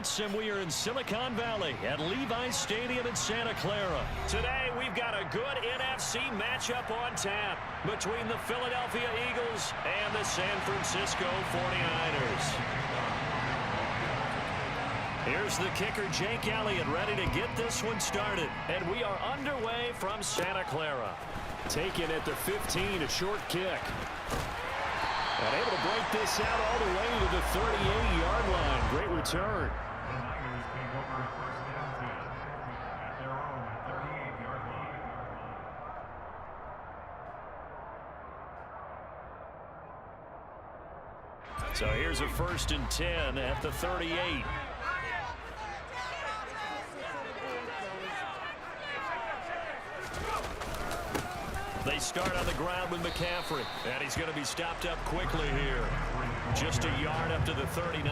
Sports, and we are in Silicon Valley at Levi's Stadium in Santa Clara. Today, we've got a good NFC matchup on tap between the Philadelphia Eagles and the San Francisco 49ers. Here's the kicker, Jake Elliott, ready to get this one started. And we are underway from Santa Clara. Taken at the 15, a short kick. And able to break this out all the way to the 38-yard line. Great return. So here's a 1st and 10 at the 38. They start on the ground with McCaffrey, and he's going to be stopped up quickly here. Just a yard up to the 39.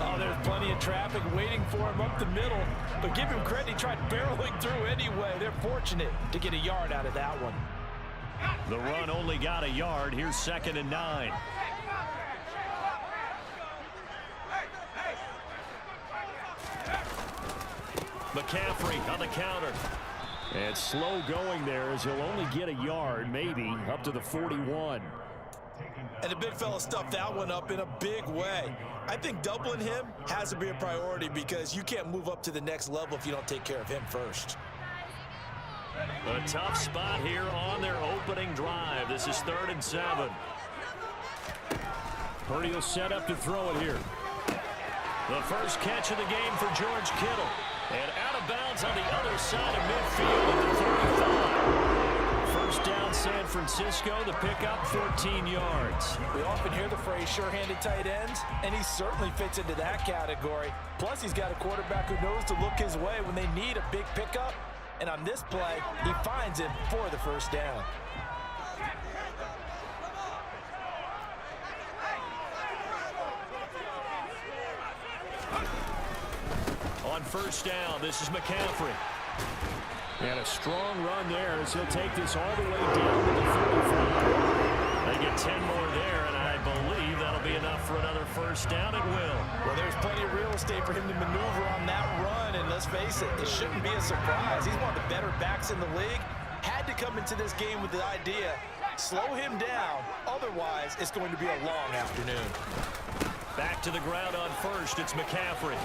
Oh, there's plenty of traffic waiting for him up the middle, but give him credit, he tried barreling through anyway. They're fortunate to get a yard out of that one. The run only got a yard. Here's 2nd and 9. McCaffrey on the counter. And slow going there as he'll only get a yard, maybe, up to the 41. And the big fella stuffed that one up in a big way. I think doubling him has to be a priority because you can't move up to the next level if you don't take care of him first. A tough spot here on their opening drive. This is 3rd and 7. Purdy will set up to throw it here. The first catch of the game for George Kittle. And out of bounds on the other side of midfield at the 35. First down, San Francisco. The pickup, 14 yards. We often hear the phrase sure-handed tight ends, and he certainly fits into that category. Plus, he's got a quarterback who knows to look his way when they need a big pickup. And on this play, he finds him for the first down. On first down, this is McCaffrey. And a strong run there as he'll take this all the way down to the 45. They get 10 more there, and I believe that'll be enough for another first down. It will. Well, there's plenty of real estate for him to maneuver on that run, and let's face it, it shouldn't be a surprise. He's one of the better backs in the league. Had to come into this game with the idea, slow him down, otherwise it's going to be a long afternoon. Back to the ground on first, it's McCaffrey.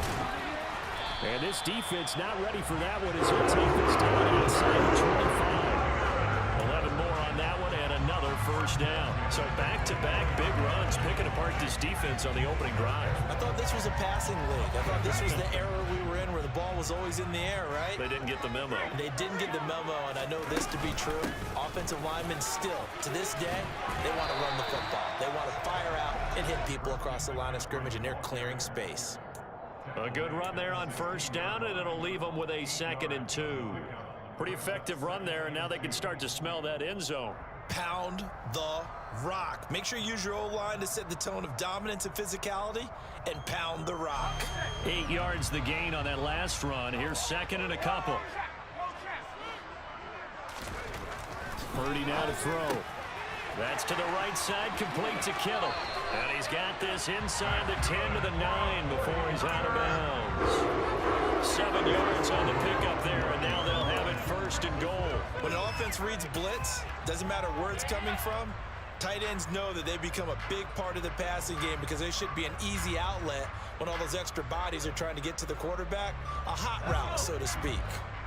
And this defense not ready for that one as he'll take this down inside the 25. 11 more on that one and another first down. So back-to-back big runs picking apart this defense on the opening drive. I thought this was a passing league. I thought this was the era we were in where the ball was always in the air, right? They didn't get the memo. They didn't get the memo, and I know this to be true. Offensive linemen still, to this day, they want to run the football. They want to fire out and hit people across the line of scrimmage, and they're clearing space. A good run there on first down, and it'll leave them with a 2nd and 2. Pretty effective run there, and now they can start to smell that end zone. Pound the rock. Make sure you use your O-line to set the tone of dominance and physicality, and pound the rock. 8 yards the gain on that last run. Here's 2nd and a couple. Purdy now to throw. That's to the right side, complete to Kittle. And he's got this inside the 10 to the 9 before he's out of bounds. 7 yards on the pickup there, and now they'll have it 1st and goal. When an offense reads blitz, doesn't matter where it's coming from, tight ends know that they become a big part of the passing game because they should be an easy outlet when all those extra bodies are trying to get to the quarterback. A hot route, so to speak.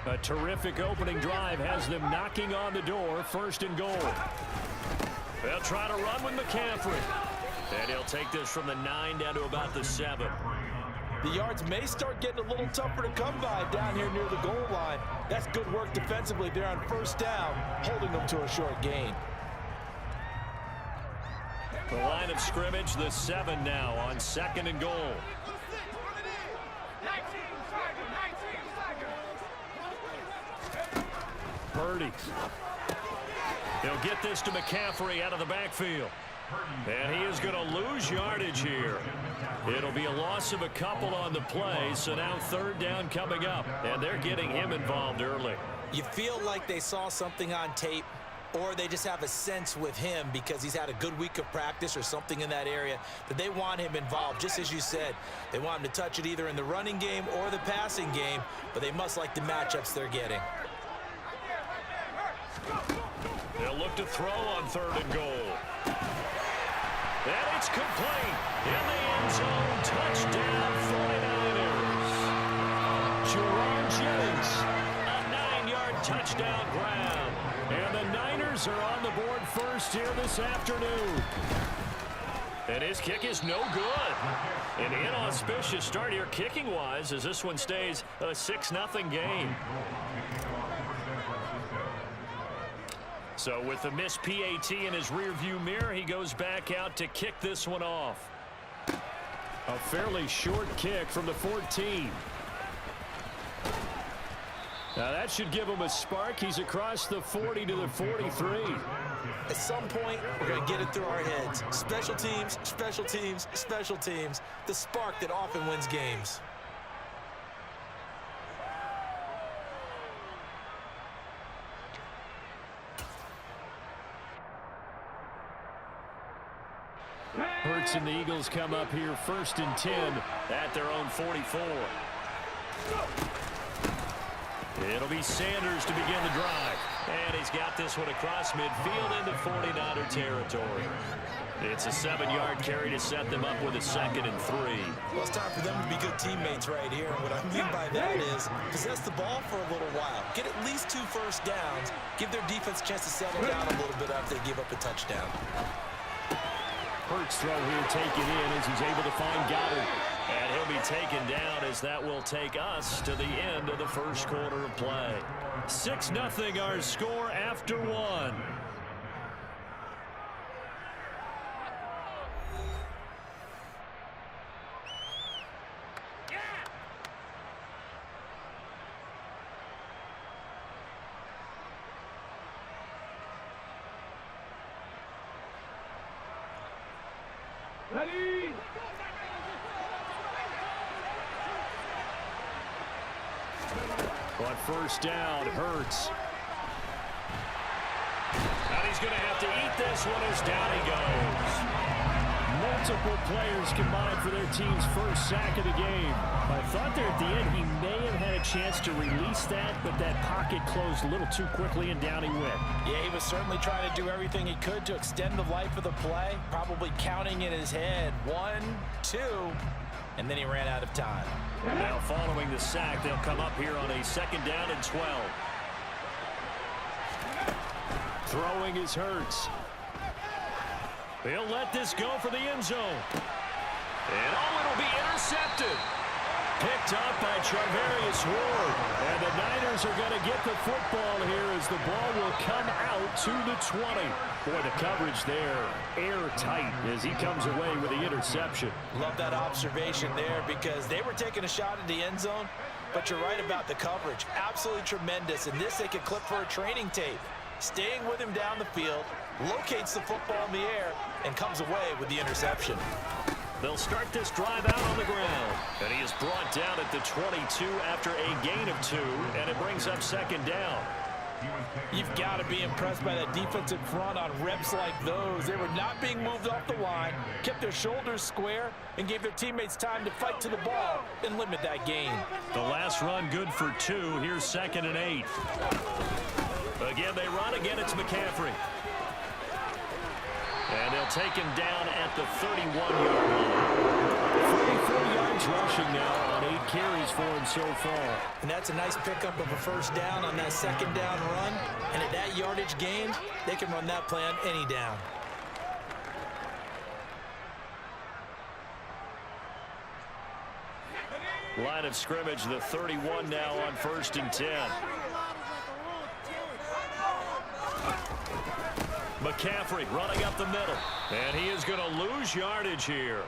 A terrific opening drive has them knocking on the door, 1st and goal. They'll try to run with McCaffrey. And he'll take this from the 9 down to about the 7. The yards may start getting a little tougher to come by down here near the goal line. That's good work defensively there on first down, holding them to a short gain. The line of scrimmage, the 7 now on 2nd and goal. Purdy. He'll get this to McCaffrey out of the backfield. And he is going to lose yardage here. It'll be a loss of a couple on the play, so now 3rd down coming up. And they're getting him involved early. You feel like they saw something on tape or they just have a sense with him because he's had a good week of practice or something in that area that they want him involved. Just as you said, they want him to touch it either in the running game or the passing game, but they must like the matchups they're getting. They'll look to throw on 3rd and goal. And it's complete. In the end zone, touchdown 49ers. Jerome Jennings, a 9-yard touchdown grab. And the Niners are on the board first here this afternoon. And his kick is no good. An inauspicious start here kicking-wise as this one stays a 6-0 game. So with the missed PAT in his rearview mirror, he goes back out to kick this one off. A fairly short kick from the 14. Now that should give him a spark. He's across the 40 to the 43. At some point, we're going to get it through our heads. Special teams, special teams, special teams. The spark that often wins games. Hurts and the Eagles come up here 1st and 10 at their own 44. It'll be Sanders to begin the drive. And he's got this one across midfield into 49er territory. It's a 7-yard carry to set them up with a 2nd and 3. Well, it's time for them to be good teammates right here. And what I mean by that is possess the ball for a little while. Get at least 2 first downs. Give their defense a chance to settle down a little bit after they give up a touchdown. Hurts throw here taken in as he's able to find Goddard. And he'll be taken down as that will take us to the end of the first quarter of play. 6-0 our score after 1. Ready? On 1st down, Hurts. And he's going to have to eat this one as down he goes. Multiple players combined for their team's first sack of the game. I thought there at the end he may have had a chance to release that, but that pocket closed a little too quickly and down he went. Yeah, he was certainly trying to do everything he could to extend the life of the play, probably counting in his head 1, 2, and then he ran out of time. Now following the sack, they'll come up here on a 2nd down and 12. Throwing is Hurts. They'll let this go for the end zone. And it'll be intercepted. Picked up by Charvarius Ward. And the Niners are going to get the football here as the ball will come out to the 20. Boy, the coverage there airtight as he comes away with the interception. Love that observation there because they were taking a shot at the end zone, but you're right about the coverage. Absolutely tremendous. And this they could clip for a training tape. Staying with him down the field, locates the football in the air, and comes away with the interception. They'll start this drive out on the ground. And he is brought down at the 22 after a gain of 2, and it brings up 2nd down. You've got to be impressed by that defensive front on reps like those. They were not being moved off the line, kept their shoulders square, and gave their teammates time to fight to the ball and limit that gain. The last run good for 2. Here's 2nd and 8. Again, they run. Again, it's McCaffrey. And they'll take him down at the 31-yard line. 44 yards rushing now on 8 carries for him so far. And that's a nice pickup of a first down on that 2nd down run. And at that yardage gained, they can run that play on any down. Line of scrimmage, the 31 now on 1st and 10. McCaffrey running up the middle. And he is going to lose yardage here.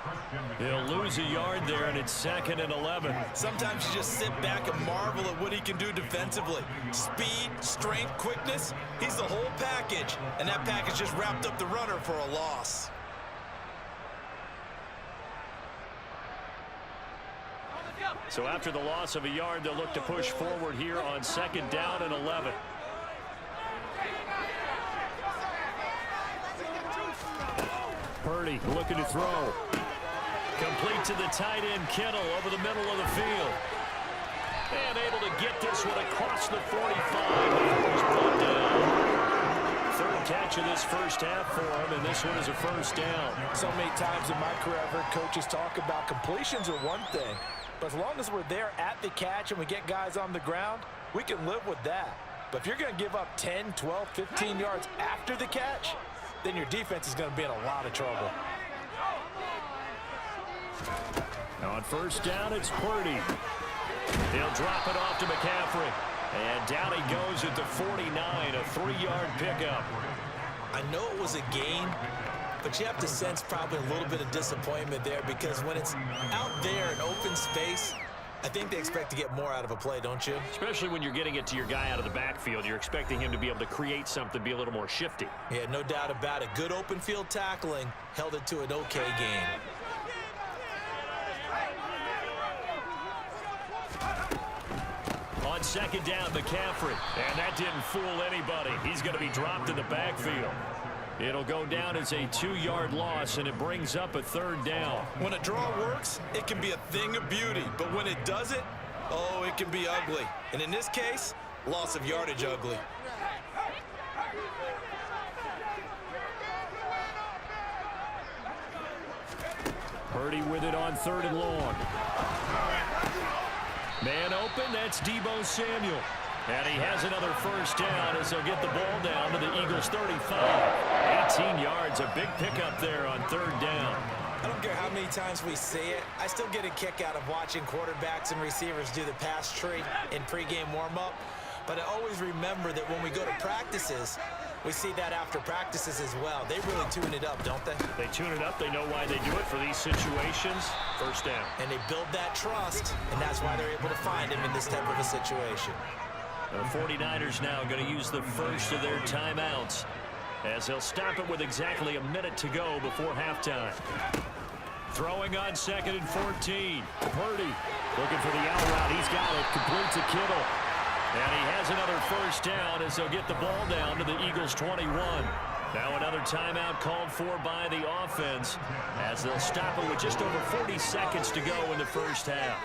He'll lose a yard there, and it's 2nd and 11. Sometimes you just sit back and marvel at what he can do defensively. Speed, strength, quickness. He's the whole package. And that package just wrapped up the runner for a loss. So after the loss of a yard, they'll look to push forward here on 2nd down and 11. Purdy looking to throw. Complete to the tight end, Kittle, over the middle of the field. And able to get this one across the 45. He's brought down. Third catch of this first half for him, and this one is a first down. So many times in my career, I've heard coaches talk about completions are one thing, but as long as we're there at the catch and we get guys on the ground, we can live with that. But if you're going to give up 10, 12, 15 yards after the catch, then your defense is going to be in a lot of trouble. On first down, it's Purdy. He'll drop it off to McCaffrey. And down he goes at the 49, a 3-yard pickup. I know it was a gain, but you have to sense probably a little bit of disappointment there because when it's out there in open space, I think they expect to get more out of a play, don't you? Especially when you're getting it to your guy out of the backfield. You're expecting him to be able to create something, be a little more shifty. Yeah, no doubt about it. Good open field tackling held it to an okay game. On second down, McCaffrey. And that didn't fool anybody. He's going to be dropped in the backfield. It'll go down as a 2-yard loss, and it brings up a third down. When a draw works, it can be a thing of beauty. But when it doesn't, oh, it can be ugly. And in this case, loss of yardage ugly. Purdy with it on third and long. Man open, that's Deebo Samuel. And he has another first down as he'll get the ball down to the Eagles' 35. 18 yards, a big pickup there on third down. I don't care how many times we see it. I still get a kick out of watching quarterbacks and receivers do the pass tree in pregame warm-up. But I always remember that when we go to practices, we see that after practices as well. They really tune it up, don't they? They tune it up. They know why they do it for these situations. First down. And they build that trust, and that's why they're able to find him in this type of a situation. The 49ers now going to use the first of their timeouts as they'll stop it with exactly a minute to go before halftime. Throwing on second and 14. Purdy looking for the out route. He's got it. Complete to Kittle. And he has another first down as they'll get the ball down to the Eagles' 21. Now another timeout called for by the offense as they'll stop it with just over 40 seconds to go in the first half.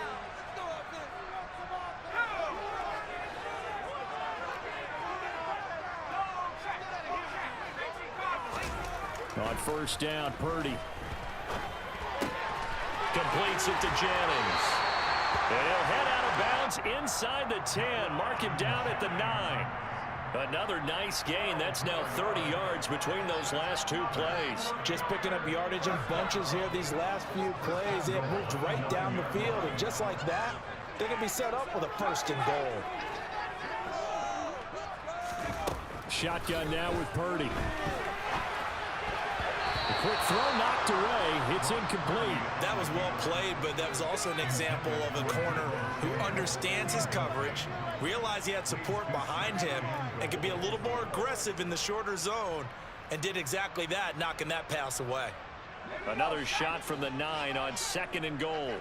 On first down, Purdy completes it to Jennings. And he'll head out of bounds inside the 10. Mark him down at the 9. Another nice gain. That's now 30 yards between those last two plays. Just picking up yardage in bunches here these last few plays. They have moved right down the field, and just like that, they're going to be set up with a first and goal. Shotgun now with Purdy. A quick throw knocked away. It's incomplete. That was well played, but that was also an example of a corner who understands his coverage, realized he had support behind him, and could be a little more aggressive in the shorter zone, and did exactly that, knocking that pass away. Another shot from the 9 on second and goal.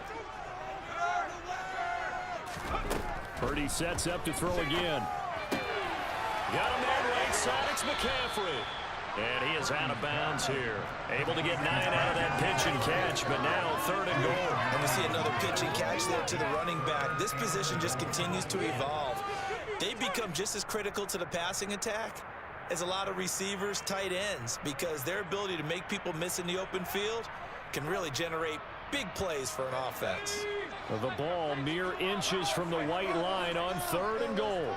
Purdy sets up to throw again. Got a man right side. It's McCaffrey. And he is out of bounds here. Able to get 9 out of that pitch and catch, but now third and goal. And we see another pitch and catch there to the running back. This position just continues to evolve. They become just as critical to the passing attack as a lot of receivers, tight ends, because their ability to make people miss in the open field can really generate big plays for an offense. The ball mere inches from the white line on third and goal.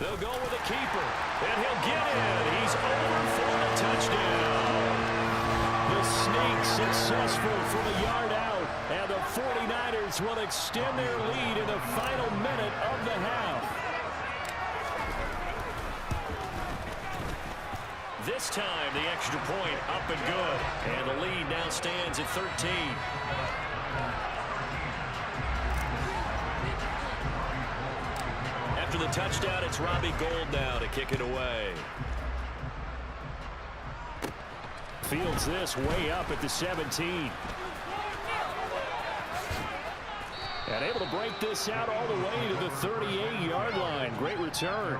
They'll go with a keeper, and he'll get in. He's over for the touchdown. The sneak successful from a yard out, and the 49ers will extend their lead in the final minute of the half. This time, the extra point up and good, and the lead now stands at 13. After the touchdown, it's Robbie Gould now to kick it away. Fields this way up at the 17. And able to break this out all the way to the 38-yard line. Great return.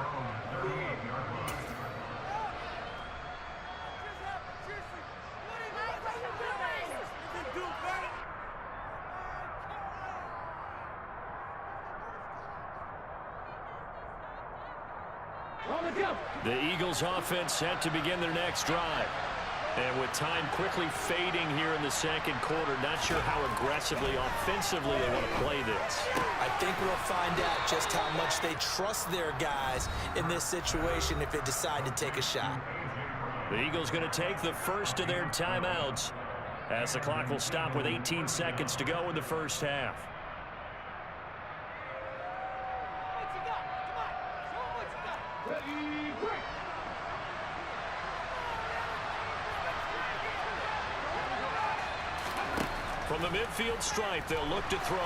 The Eagles offense set to begin their next drive. And with time quickly fading here in the second quarter, not sure how aggressively, offensively they want to play this. I think we'll find out just how much they trust their guys in this situation if they decide to take a shot. The Eagles going to take the first of their timeouts as the clock will stop with 18 seconds to go in the first half. From the midfield stripe, they'll look to throw.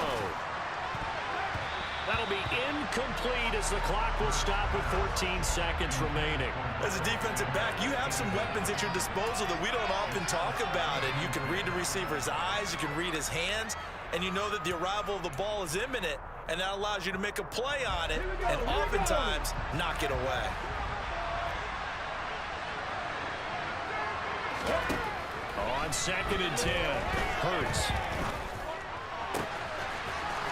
That'll be incomplete as the clock will stop with 14 seconds remaining. As a defensive back, you have some weapons at your disposal that we don't often talk about. And you can read the receiver's eyes, you can read his hands, and you know that the arrival of the ball is imminent, and that allows you to make a play on it and oftentimes knock it away. On 2nd and 10, Hurts.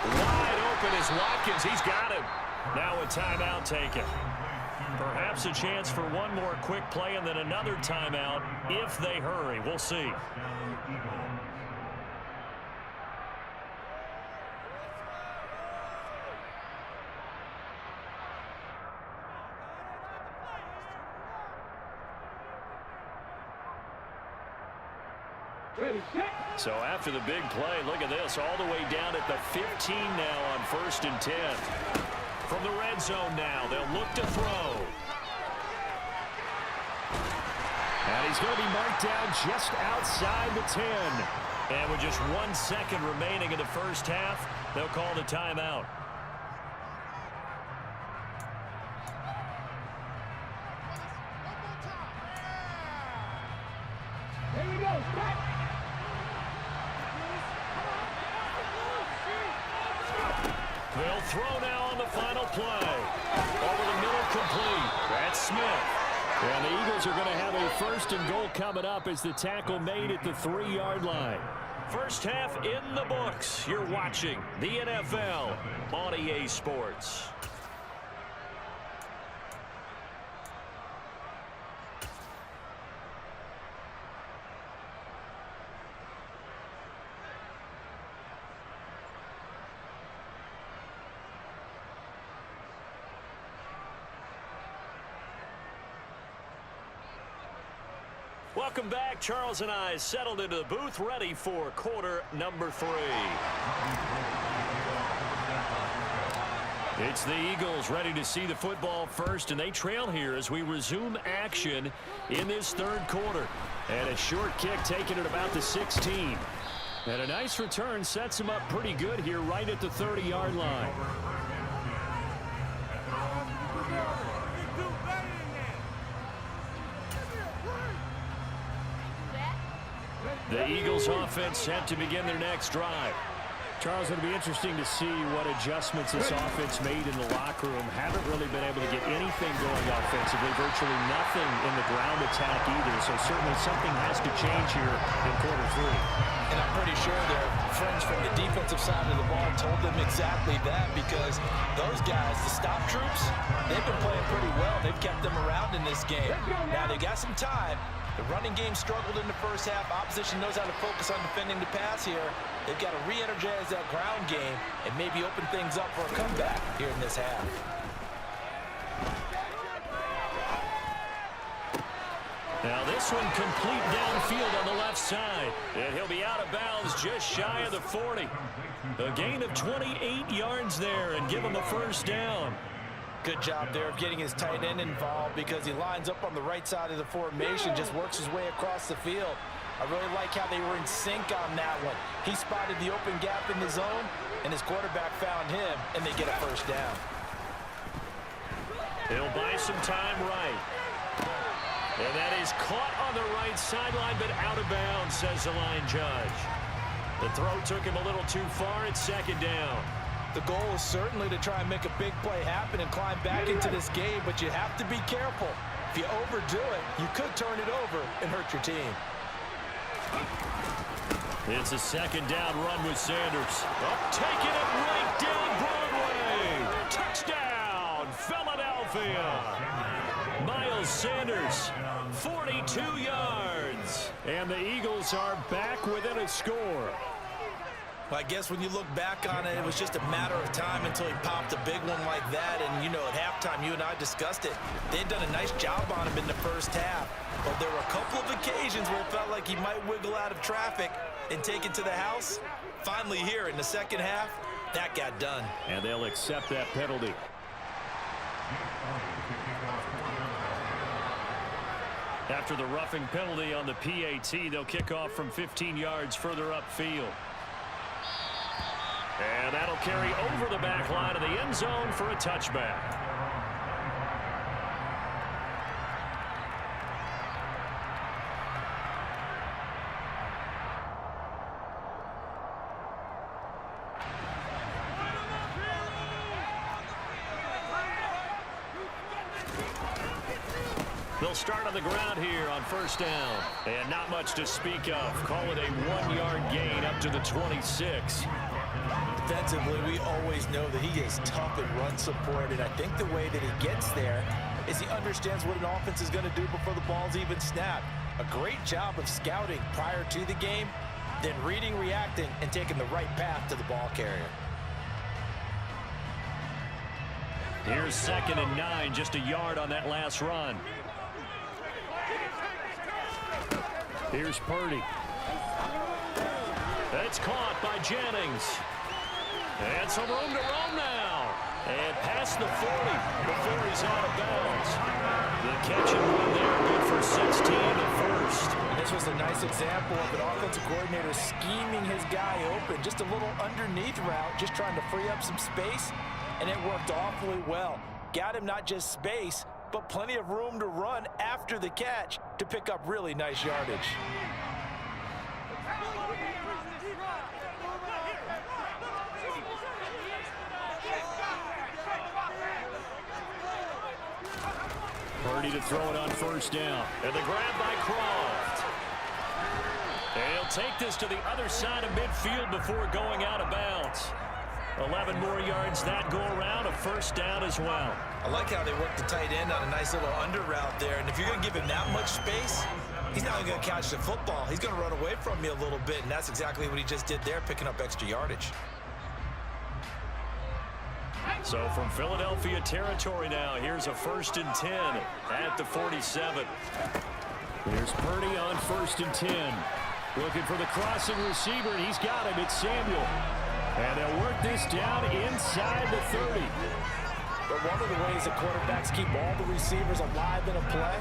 Wide open is Watkins. He's got him. Now a timeout taken. Perhaps a chance for one more quick play and then another timeout if they hurry. We'll see. So after the big play, look at this, all the way down at the 15 now on 1st and 10. From the red zone now, they'll look to throw. And he's going to be marked down just outside the 10. And with just 1 second remaining in the first half, they'll call the timeout. Here we go. They'll throw now on the final play. Over the middle, complete. That's Smith. And the Eagles are going to have a 1st and goal coming up as the tackle made at the 3-yard line. First half in the books. You're watching the NFL on EA Sports. Welcome back. Charles and I settled into the booth, ready for quarter number 3. It's the Eagles ready to see the football first, and they trail here as we resume action in this 3rd quarter. And a short kick taken at about the 16. And a nice return sets him up pretty good here right at the 30-yard line. The Eagles offense set to begin their next drive. Charles, it'll be interesting to see what adjustments this offense made in the locker room. Haven't really been able to get anything going offensively, virtually nothing in the ground attack either. So certainly something has to change here in quarter 3. And I'm pretty sure their friends from the defensive side of the ball told them exactly that, because those guys, the stop troops, they've been playing pretty well. They've kept them around in this game. Now they got some time. The running game struggled in the first half. Opposition knows how to focus on defending the pass here. They've got to re-energize that ground game and maybe open things up for a comeback here in this half. Now this one complete downfield on the left side. And he'll be out of bounds just shy of the 40. A gain of 28 yards there and give him a 1st down. Good job there of getting his tight end involved, because he lines up on the right side of the formation, just works his way across the field. I really like how they were in sync on that one. He spotted the open gap in the zone, and his quarterback found him, and they get a 1st down. He'll buy some time right. And that is caught on the right sideline, but out of bounds, says the line judge. The throw took him a little too far. It's 2nd down. The goal is certainly to try and make a big play happen and climb back into this game, but you have to be careful. If you overdo it, you could turn it over and hurt your team. It's a 2nd down run with Sanders. Taking it right down Broadway. Touchdown, Philadelphia. Miles Sanders, 42 yards. And the Eagles are back within a score. Well, I guess when you look back on it, it was just a matter of time until he popped a big one like that. And, you know, at halftime, you and I discussed it. They'd done a nice job on him in the first half. But there were a couple of occasions where it felt like he might wiggle out of traffic and take it to the house. Finally here in the second half, that got done. And they'll accept that penalty. After the roughing penalty on the PAT, they'll kick off from 15 yards further upfield. And that'll carry over the back line of the end zone for a touchback. They'll start on the ground here on first down. And not much to speak of. Call it a 1-yard gain up to the 26. Defensively, we always know that he is tough in run support, and I think the way that he gets there is he understands what an offense is going to do before the ball's even snapped. A great job of scouting prior to the game, then reading, reacting, and taking the right path to the ball carrier. Here's 2nd and 9, just a yard on that last run. Here's Purdy. It's caught by Jennings. And some room to roam now. And past the 40 before he's out of bounds. The catch and run there, good for 16 at first. And this was a nice example of an offensive coordinator scheming his guy open. Just a little underneath route, just trying to free up some space. And it worked awfully well. Got him not just space, but plenty of room to run after the catch to pick up really nice yardage. Purdy to throw it on first down. And the grab by Croft. And he'll take this to the other side of midfield before going out of bounds. 11 more yards that go around, a first down as well. I like how they work the tight end on a nice little under route there. And if you're going to give him that much space, he's not going to catch the football. He's going to run away from you a little bit, and that's exactly what he just did there, picking up extra yardage. So from Philadelphia territory now, here's a 1st and 10 at the 47. Here's Purdy on 1st and 10. Looking for the crossing receiver, and he's got him. It's Samuel. And they'll work this down inside the 30. But one of the ways that quarterbacks keep all the receivers alive in a play,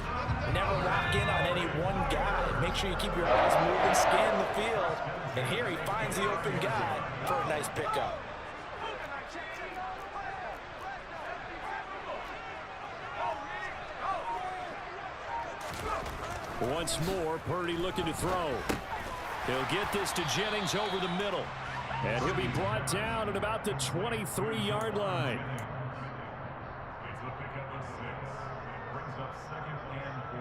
never lock in on any one guy. Make sure you keep your eyes moving, scan the field. And here he finds the open guy for a nice pickup. Once more, Purdy looking to throw. He'll get this to Jennings over the middle. And he'll be brought down at about the 23-yard line. It's a pickup of 6. It brings up 2nd and 4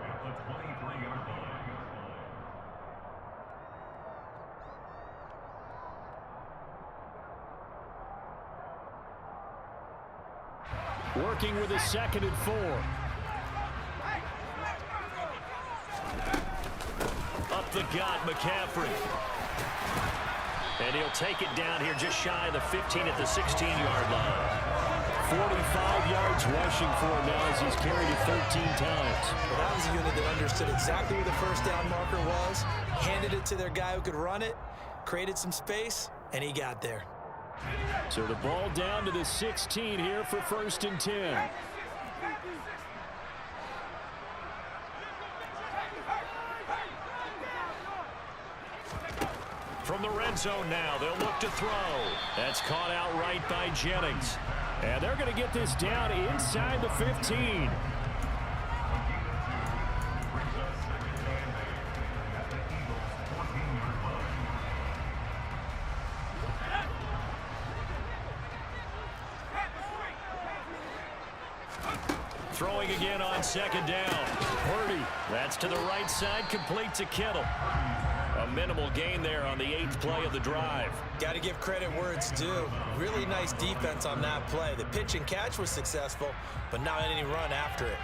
at the 23-yard line. Working with a 2nd and 4. Up the gut, McCaffrey. And he'll take it down here just shy of the 15 at the 16-yard line. 45 yards rushing for him now as he's carried it 13 times. Well, that was a unit that understood exactly where the first down marker was, handed it to their guy who could run it, created some space, and he got there. So the ball down to the 16 here for 1st and 10. From the red zone now, they'll look to throw. That's caught outright by Jennings. And they're going to get this down inside the 15. Throwing again on 2nd down. Purdy, that's to the right side, complete to Kittle. A minimal gain there on the 8th play of the drive. Got to give credit where it's due. Really nice defense on that play. The pitch and catch was successful, but not any run after it.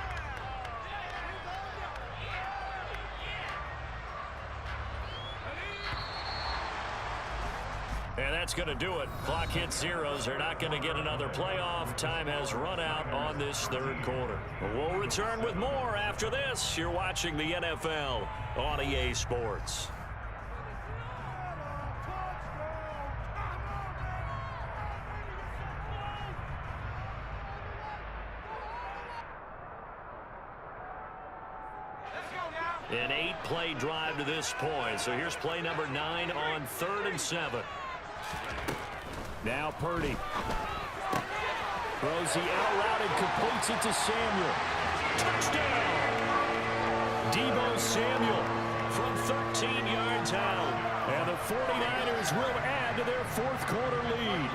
that's going to do it. Clock hits zeros. They're not going to get another playoff. Time has run out on this third quarter. We'll return with more after this. You're watching the NFL on EA Sports. An 8-play drive to this point. So here's play number 9 on 3rd and 7. Now Purdy. Throws the out route and completes it to Samuel. Touchdown! Deebo Samuel from 13 yards out. And the 49ers will add to their fourth quarter lead.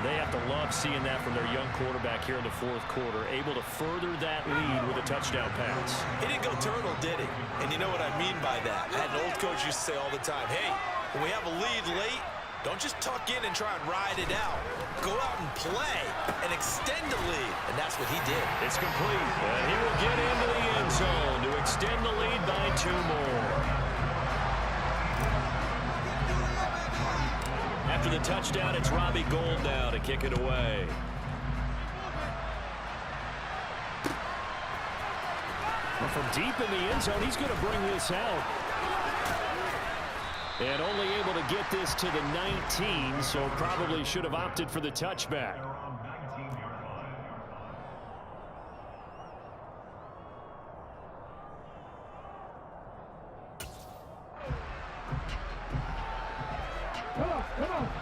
They have to love seeing that from their young quarterback here in the fourth quarter, able to further that lead with a touchdown pass. He didn't go turtle, did he? And you know what I mean by that. I had an old coach used to say all the time, hey, when we have a lead late, don't just tuck in and try and ride it out. Go out and play and extend the lead. And that's what he did. It's complete. And he will get into the end zone to extend the lead by 2 more. After the touchdown, it's Robbie Gould now to kick it away. Well, from deep in the end zone, he's going to bring this out. And only able to get this to the 19, so probably should have opted for the touchback.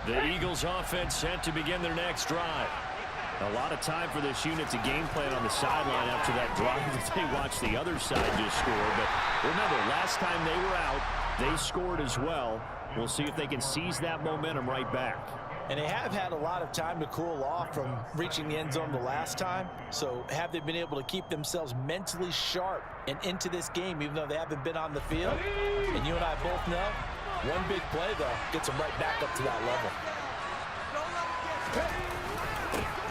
The Eagles offense set to begin their next drive. A lot of time for this unit to game plan on the sideline after that drive that they watched the other side just score. But remember, last time they were out, they scored as well. We'll see if they can seize that momentum right back. And they have had a lot of time to cool off from reaching the end zone the last time. So have they been able to keep themselves mentally sharp and into this game, even though they haven't been on the field? And you and I both know, one big play, though, gets them right back up to that level.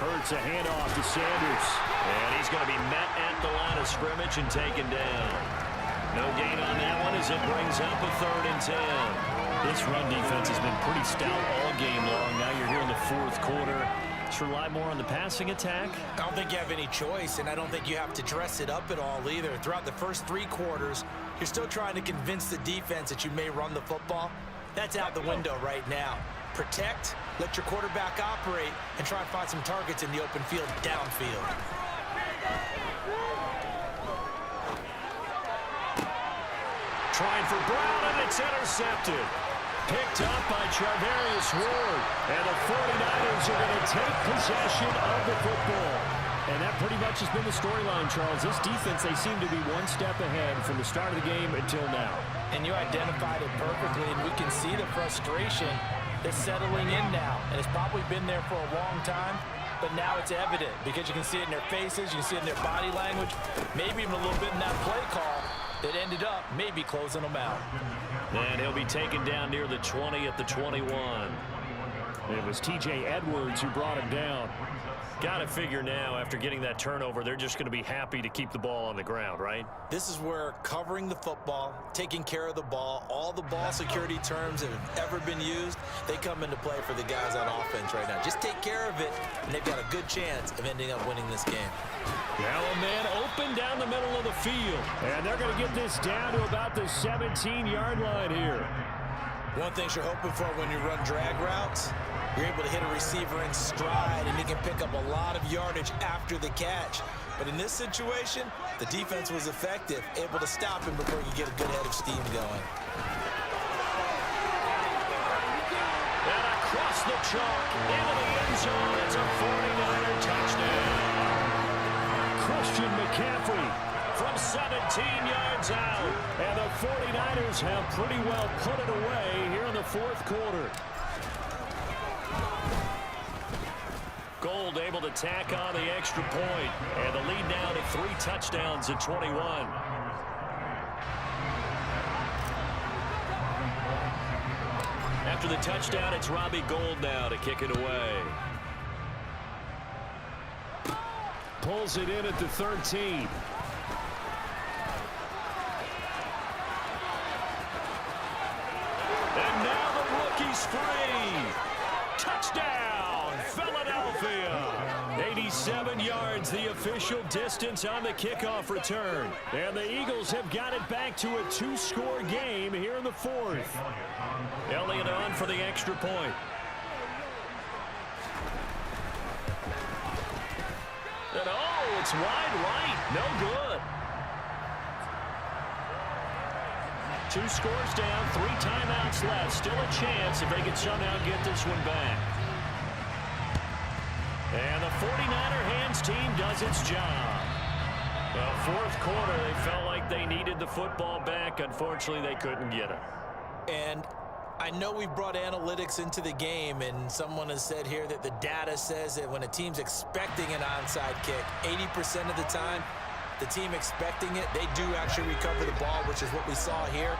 Hurts a handoff to Sanders. And he's going to be met at the line of scrimmage and taken down. No gain on that one as it brings up a 3rd and 10. This run defense has been pretty stout all game long. Now you're here in the fourth quarter. Just rely more on the passing attack. I don't think you have any choice, and I don't think you have to dress it up at all either. Throughout the first 3 quarters, you're still trying to convince the defense that you may run the football. That's out the window right now. Protect, let your quarterback operate, and try and find some targets in the open field downfield. Trying for Brown, and it's intercepted. Picked up by Charvarius Ward. And the 49ers are going to take possession of the football. And that pretty much has been the storyline, Charles. This defense, they seem to be one step ahead from the start of the game until now. And you identified it perfectly, and we can see the frustration that's settling in now. And it's probably been there for a long time, but now it's evident because you can see it in their faces, you can see it in their body language, maybe even a little bit in that play call that ended up maybe closing them out. And he'll be taken down near the 20 at the 21. It was T.J. Edwards who brought him down. Got to figure now, after getting that turnover, they're just going to be happy to keep the ball on the ground, right? This is where covering the football, taking care of the ball, all the ball security terms that have ever been used, they come into play for the guys on offense right now. Just take care of it, and they've got a good chance of ending up winning this game. Now a man open down the middle of the field. And they're going to get this down to about the 17-yard line here. One thing you're hoping for when you run drag routes, you're able to hit a receiver in stride, and he can pick up a lot of yardage after the catch. But in this situation, the defense was effective, able to stop him before he could get a good head of steam going. And across the chalk, into the end zone, it's a 49er touchdown. Christian McCaffrey from 17 yards out. And the 49ers have pretty well put it away here in the fourth quarter. Gould able to tack on the extra point. And the lead now to 3 touchdowns at 21. After the touchdown, it's Robbie Gould now to kick it away. Pulls it in at the 13. And now the he's free. Touchdown, Philadelphia. 87 yards, the official distance on the kickoff return. And the Eagles have got it back to a two-score game here in the fourth. Elliott on for the extra point. And oh, it's wide right. No good. 2 scores down, 3 timeouts left. Still a chance if they can somehow get this one back. And the 49er hands team does its job. The fourth quarter, they felt like they needed the football back. Unfortunately, they couldn't get it. And I know we brought analytics into the game, and someone has said here that the data says that when a team's expecting an onside kick, 80% of the time, the team expecting it, they do actually recover the ball, which is what we saw here.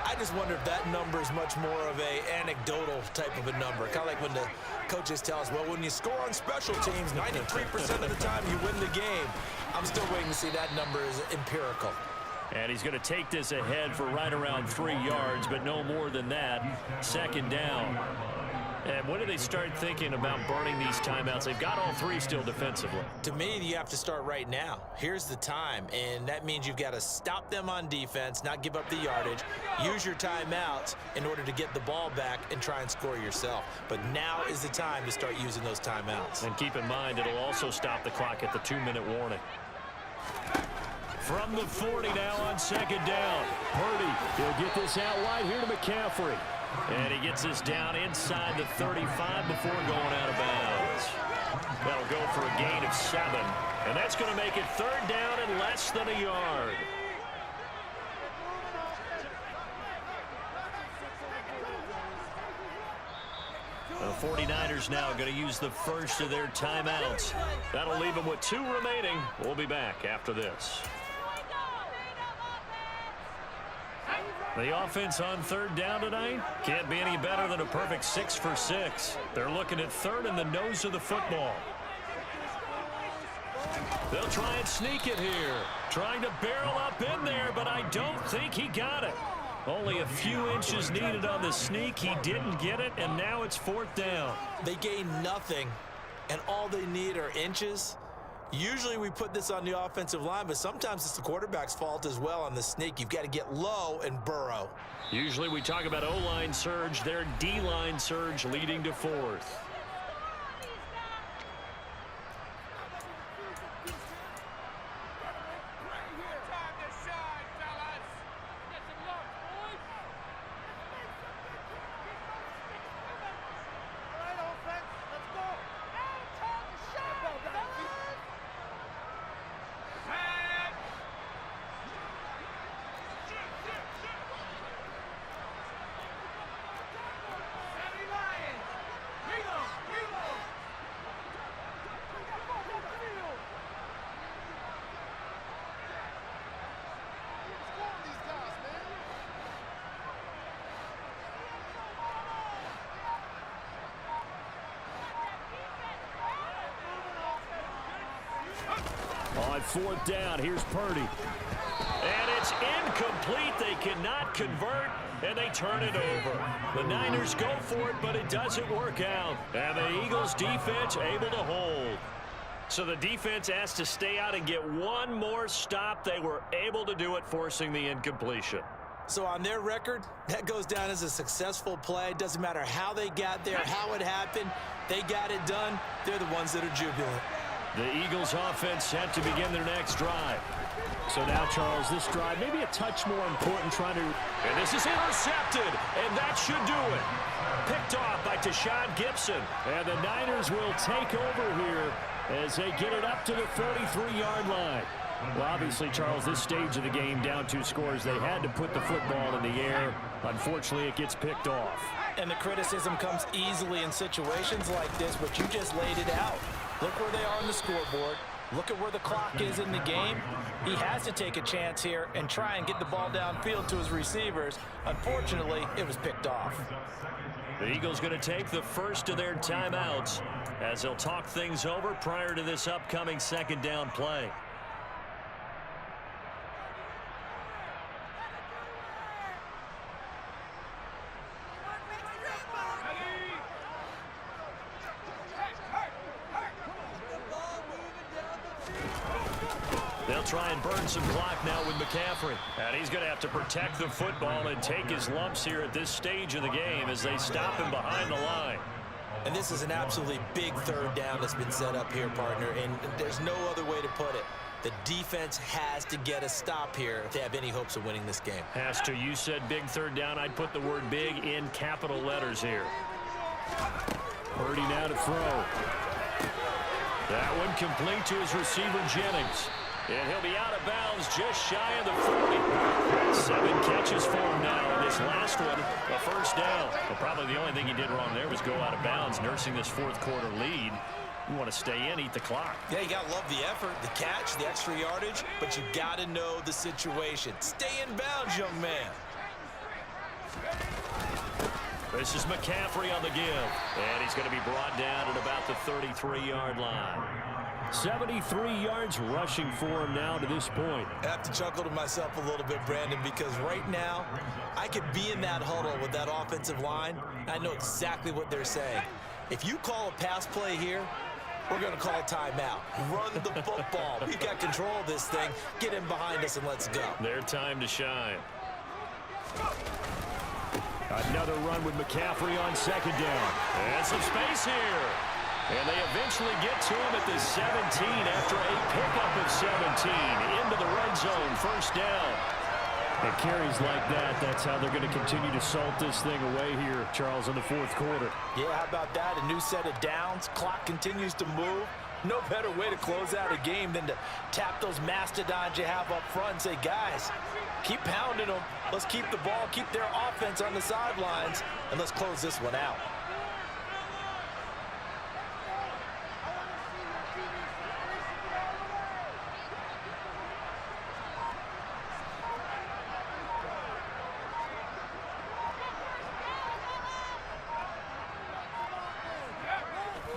I just wonder if that number is much more of a anecdotal type of a number. Kind of like when the coaches tell us, well, when you score on special teams, 93% of the time you win the game. I'm still waiting to see that number is empirical. And he's going to take this ahead for right around 3 yards, but no more than that. Second down. And when do they start thinking about burning these timeouts? They've got all 3 still defensively. To me, you have to start right now. Here's the time, and that means you've got to stop them on defense, not give up the yardage, use your timeouts in order to get the ball back and try and score yourself. But now is the time to start using those timeouts. And keep in mind, it'll also stop the clock at the 2-minute warning. From the 40 now on second down. Purdy, he'll get this out wide here to McCaffrey. And he gets this down inside the 35 before going out of bounds. That'll go for a gain of 7. And that's going to make it third down and less than a yard. The 49ers now going to use the first of their timeouts. That'll leave them with 2 remaining. We'll be back after this. The offense on third down tonight can't be any better than a perfect 6 for 6. They're looking at third in the nose of the football. They'll try and sneak it here. Trying to barrel up in there, but I don't think he got it. Only a few inches needed on the sneak. He didn't get it, and now it's fourth down. They gain nothing, and all they need are inches. Usually we put this on the offensive line, but sometimes it's the quarterback's fault as well on the sneak. You've got to get low and burrow. Usually we talk about O-line surge, their D-line surge leading to fourth. On fourth down, here's Purdy. And it's incomplete. They cannot convert, and they turn it over. The Niners go for it, but it doesn't work out. And the Eagles defense able to hold. So the defense has to stay out and get one more stop. They were able to do it, forcing the incompletion. So on their record, that goes down as a successful play. Doesn't matter how they got there, how it happened. They got it done. They're the ones that are jubilant. The Eagles offense set to begin their next drive. So now, Charles, this drive maybe a touch more important trying to... And this is intercepted, and that should do it. Picked off by Tashawn Gibson. And the Niners will take over here as they get it up to the 43-yard line. Well, obviously, Charles, this stage of the game, down 2 scores, they had to put the football in the air. Unfortunately, it gets picked off. And the criticism comes easily in situations like this, but you just laid it out. Look where they are on the scoreboard. Look at where the clock is in the game. He has to take a chance here and try and get the ball downfield to his receivers. Unfortunately, it was picked off. The Eagles going to take the first of their timeouts as they'll talk things over prior to this upcoming second down play. They'll try and burn some clock now with McCaffrey. And he's going to have to protect the football and take his lumps here at this stage of the game as they stop him behind the line. And this is an absolutely big third down that's been set up here, partner, and there's no other way to put it. The defense has to get a stop here if they have any hopes of winning this game. Has to. You said big third down. I'd put the word big in capital letters here. Purdy now to throw. That one complete to his receiver, Jennings. And he'll be out of bounds just shy of the 40. 7 catches for him now. And this last one, a first down. Well, probably the only thing he did wrong there was go out of bounds, nursing this fourth quarter lead. You want to stay in, eat the clock. Yeah, you got to love the effort, the catch, the extra yardage, but you got to know the situation. Stay in bounds, young man. This is McCaffrey on the give. And he's going to be brought down at about the 33-yard line. 73 yards rushing for him now to this point. I have to chuckle to myself a little bit, Brandon, because right now I could be in that huddle with that offensive line. I know exactly what they're saying. If you call a pass play here, we're going to call a timeout. Run the football. We've got control of this thing. Get in behind us and let's go. Their time to shine. Another run with McCaffrey on second down. And some space here. And they eventually get to him at the 17 after a pickup of 17 into the red zone. First down. And carries like that, that's how they're going to continue to salt this thing away here, Charles, in the fourth quarter. Yeah, how about that? A new set of downs. Clock continues to move. No better way to close out a game than to tap those mastodons you have up front and say, guys, keep pounding them. Let's keep the ball, keep their offense on the sidelines, and let's close this one out.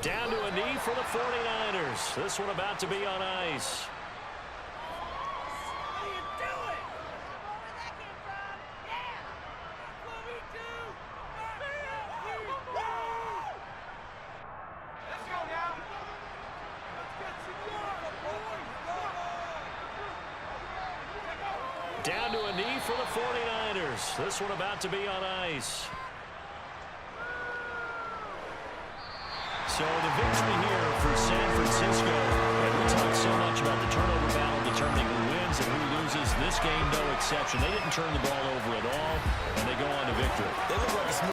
Down to a knee for the 49ers. This one about to be on ice. Down to a knee for the 49ers. This one about to be on ice. So the victory here for San Francisco. And we talked so much about the turnover battle determining who wins and who loses. This game, no exception. They didn't turn the ball over at all, and they go on to victory. They look like a